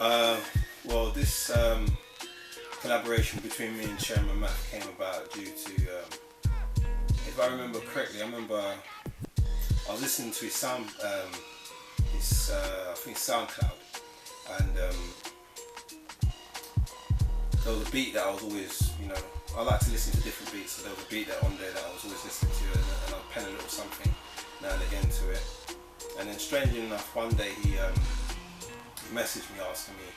Well, this collaboration between me and Chairman Matt came about due to, if I remember correctly, I was listening to his I think SoundCloud, and there was a beat that I was always, I like to listen to different beats, so there was a beat that on there that I was always listening to, and I'd pen a little something now and again to it. And then strangely enough, one day he messaged me asking me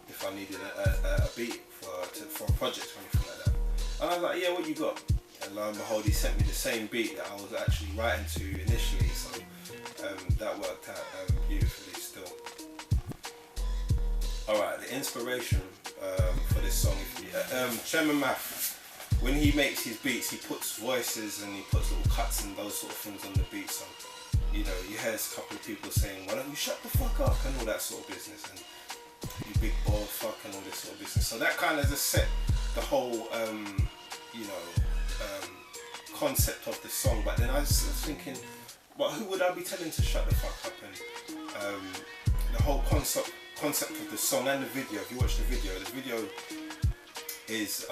if I needed a beat for a project or anything like that. And I was like, yeah, what you got? And lo and behold, he sent me the same beat that I was actually writing to initially, so that worked out beautifully still. Alright, the inspiration for this song, Chairman Math, when he makes his beats, he puts voices and he puts little cuts and those sort of things on the beat. So, you hear a couple of people saying, why don't you shut the fuck up, and all that sort of business, and you big bald fuck and all this sort of business. So that kind of just set the whole, concept of the song. But then I was thinking, well, who would I be telling to shut the fuck up? And the whole concept of the song and the video, if you watch the video is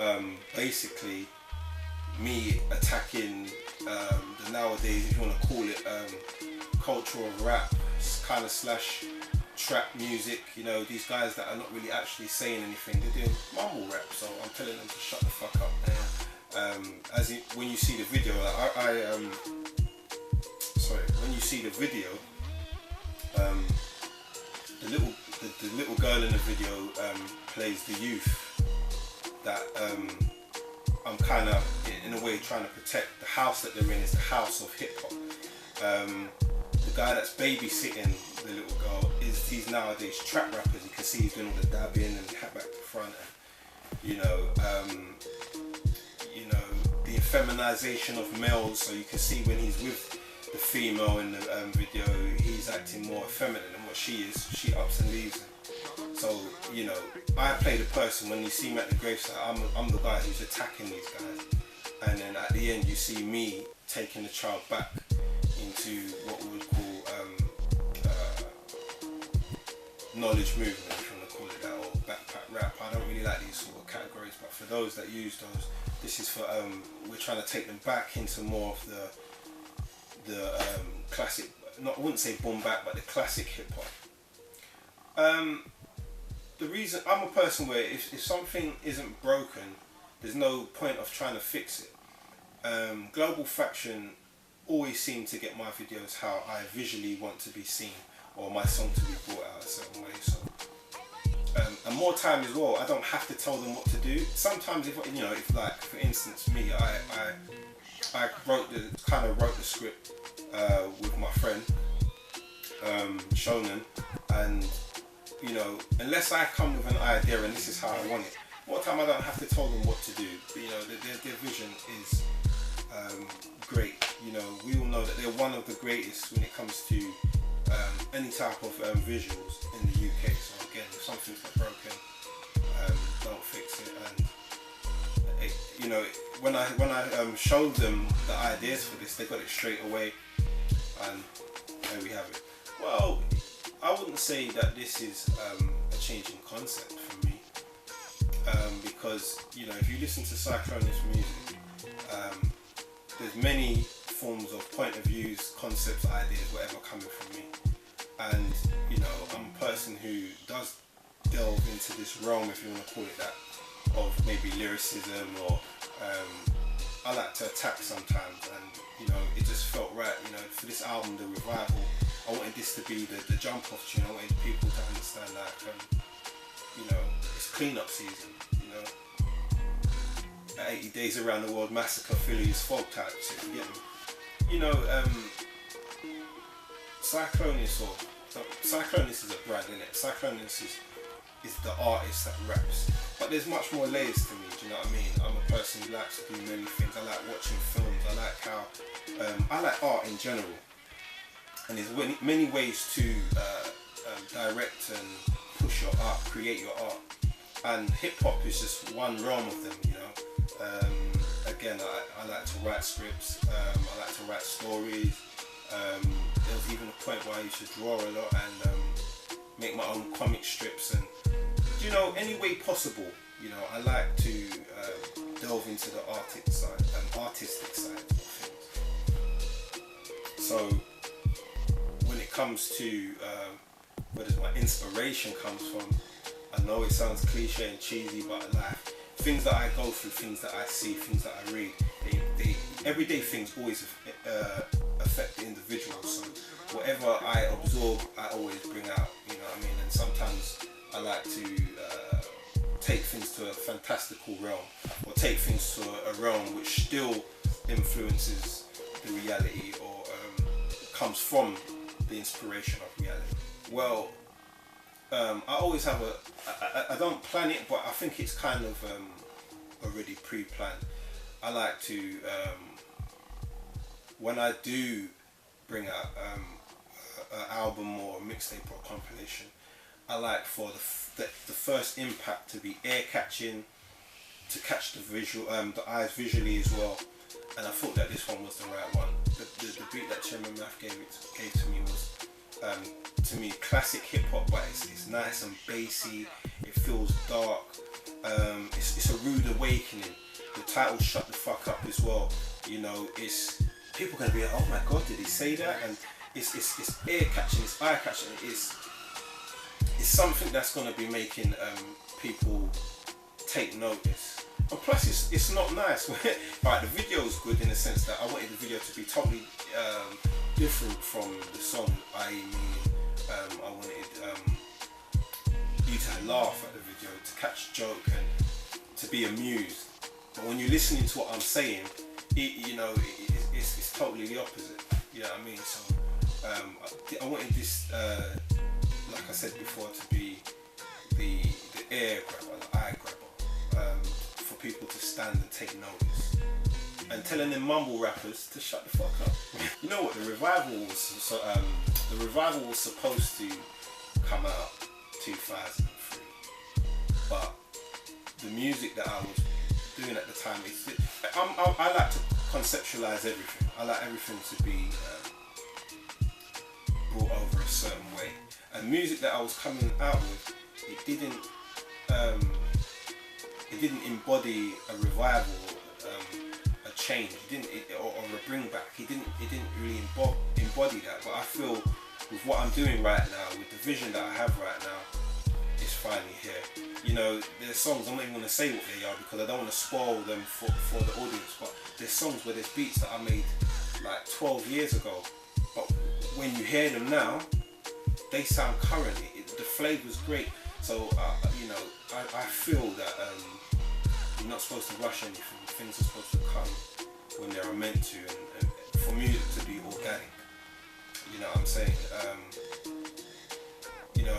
basically me attacking the nowadays, if you want to call it, culture of rap kind of slash trap music. These guys that are not really actually saying anything, they're doing mumble rap, so I'm telling them to shut the fuck up. When you see the video, when you see the video, the little girl in the video plays the youth that I'm kind of in a way trying to protect. The house that they're in is the house of hip hop. The guy that's babysitting the little girl he's nowadays trap rappers. You can see he's doing all the dabbing and hat back to front. The effeminization of males. So you can see when he's with the female in the video, he's acting more effeminate than what she is. She ups and leaves him. So, I play the person. When you see me at the gravesite, I'm the guy who's attacking these guys. And then at the end, you see me taking the child back into what we would call knowledge movement, if you want to call it that, or backpack rap. I don't really like these sort of categories, but for those that use those, this is for, we're trying to take them back into more of the classic, I wouldn't say boom bap, but the classic hip hop. The reason, I'm a person where if something isn't broken, there's no point of trying to fix it. Global Faction always seem to get my videos how I visually want to be seen, or my song to be brought out a certain way. So, and more time as well, I don't have to tell them what to do. Sometimes if like for instance me, I wrote the script with my friend Shonen, and unless I come with an idea and this is how I want it, more time I don't have to tell them what to do. But, their vision is great. We all know that they're one of the greatest when it comes to any type of visuals in the UK. So again, if something's not broken, don't fix it. And when I showed them the ideas for this, they got it straight away, and there we have it. Well, I wouldn't say that this is a change in concept for me, because if you listen to Cyclonious music, there's many forms of point of views, concepts, ideas, whatever coming from me. And I'm a person who does delve into this realm, if you want to call it that, of maybe lyricism, or I like to attack sometimes, and it just felt right. For this album, the revival, I wanted this to be the jump off tune. I wanted people to understand that it's clean-up season. 80 Days Around the World Massacre, Philly is folk type shit, you get me? Cyclonious is a brand, innit? Cyclonious is the artist that raps. But there's much more layers to me, do you know what I mean? I'm a person who likes to do many things. I like watching films, I like how, I like art in general. And there's many ways to direct and push your art, create your art. And hip hop is just one realm of them, Again, I like to write scripts, I like to write stories. There was even a point where I used to draw a lot, and make my own comic strips, and you know, any way possible. You know, I like to delve into the artistic side of things. So when it comes to where does my inspiration comes from, I know it sounds cliche and cheesy, but like things that I go through, things that I see, things that I read, they everyday things always affect the individual. So whatever I absorb, I always bring out. You know what I mean? And sometimes I like to take things to a fantastical realm, or take things to a realm which still influences the reality, or comes from the inspiration of reality. Well, I always have I don't plan it, but I think it's kind of already pre-planned. I like to, when I do bring out an album or a mixtape or a compilation, I like for the first impact to be ear-catching, to catch the eyes visually as well. And I thought that this one was the right one. The beat that Chairman Math gave to me was, to me, classic hip hop, but it's nice and bassy. It feels dark. It's a rude awakening. The title "Shut the Fuck Up" as well. You know, it's people gonna be like, oh my god, did he say that? And it's ear catching, it's eye catching. It's something that's gonna be making people take notice. And plus, it's not nice. Right, the video is good in the sense that I wanted the video to be totally different from the song. I wanted you to laugh at the video, to catch a joke, and to be amused. But when you're listening to what I'm saying, it's totally the opposite. You know what I mean? So I wanted this, like I said before, to be the ear grabber, the eye grabber, for people to stand and take notice, and telling them mumble rappers to shut the fuck up. You know what? The revival was supposed to come out 2003, but the music that I was doing at the time, I like to conceptualize everything. I like everything to be brought over a certain way. And music that I was coming out with, it didn't embody a revival, a change. Or a bring back. It didn't really embody that. But I feel with what I'm doing right now, with the vision that I have right now, it's finally here. You know, there's songs, I'm not even going to say what they are because I don't want to spoil them for the audience, but there's songs where there's beats that I made like 12 years ago, but when you hear them now, they sound current. The flavour's great. So, I feel that you're not supposed to rush anything. Things are supposed to come when they are meant to, and for music to be organic. You know what I'm saying?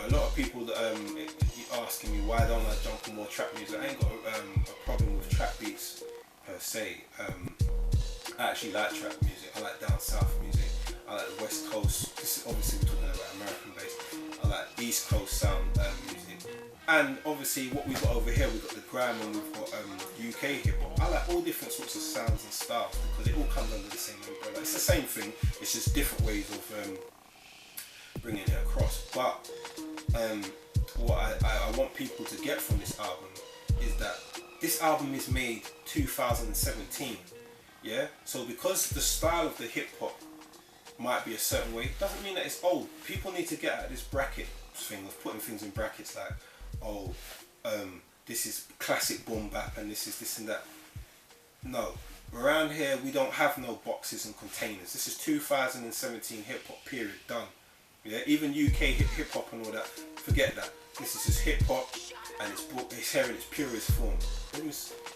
A lot of people asking me why don't I jump on more trap music. I ain't got a problem with trap beats per se. I actually like trap music. I like down south music. I like the West Coast. This is obviously we're talking about American based. I like East Coast sound music. And obviously what we've got over here, we've got the grime and we've got UK hip hop. I like all different sorts of sounds and styles because it all comes under the same umbrella. It's the same thing. It's just different ways of bringing it across. But what I want people to get from this album is that this album is made 2017. Yeah. So because the style of the hip hop might be a certain way, doesn't mean that it's old. People need to get out of this bracket thing of putting things in brackets like, this is classic boom bap and this is this and that. No, around here we don't have no boxes and containers. This is 2017 hip hop period, done. Yeah, even UK hip hop and all that, forget that. This is just hip hop and it's here in its purest form.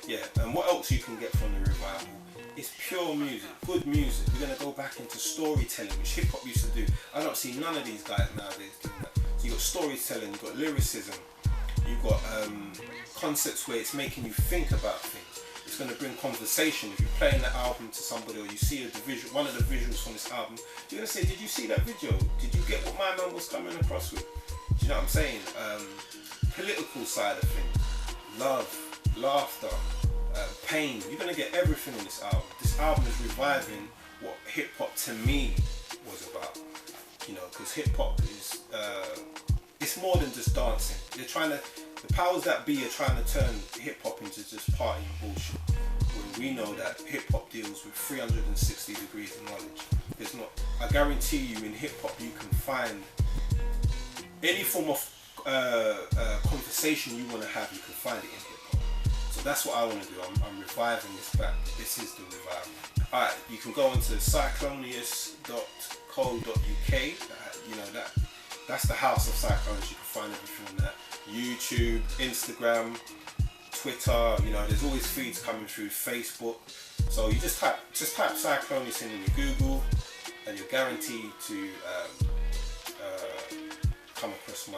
Yeah, and what else you can get from the revival? It's pure music, good music. We're gonna go back into storytelling, which hip hop used to do. I don't see none of these guys nowadays doing that. So you got storytelling, you got lyricism, you got concepts where it's making you think about things. It's gonna bring conversation. If you're playing that album to somebody or you see one of the visuals from this album, you're gonna say, did you see that video? Did you get what my man was coming across with? Do you know what I'm saying? Political side of things, love, laughter, pain. You're gonna get everything on this album. This album is reviving what hip hop to me was about. You know, because hip hop is it's more than just dancing. They're trying to, the powers that be are trying to turn hip hop into just party and bullshit. When we know that hip hop deals with 360 degrees of knowledge. There's not, I guarantee you in hip hop you can find any form of conversation you want to have, you can find it in hip hop. So that's what I want to do. I'm reviving this back. This is the revival. Alright, you can go into cyclonious.co.uk. You know, that's the house of Cyclonious. You can find everything on that. YouTube, Instagram, Twitter, you know, there's always feeds coming through, Facebook. So you just type Cyclonious in your Google and you're guaranteed to come across my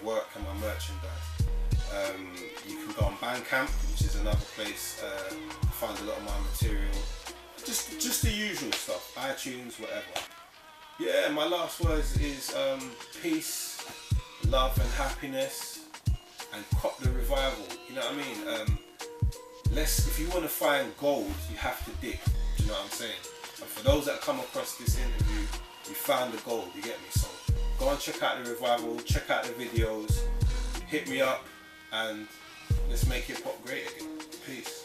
work and my merchandise. You can go on Bandcamp, which is another place to find a lot of my material. Just the usual stuff, iTunes, whatever. Yeah, my last words is peace, love and happiness, and cop the revival. You know what I mean? If you want to find gold, you have to dig. Do you know what I'm saying? And for those that come across this interview, you found the gold. You get me? So go and check out the revival, check out the videos, hit me up, and let's make hip hop great again. Peace.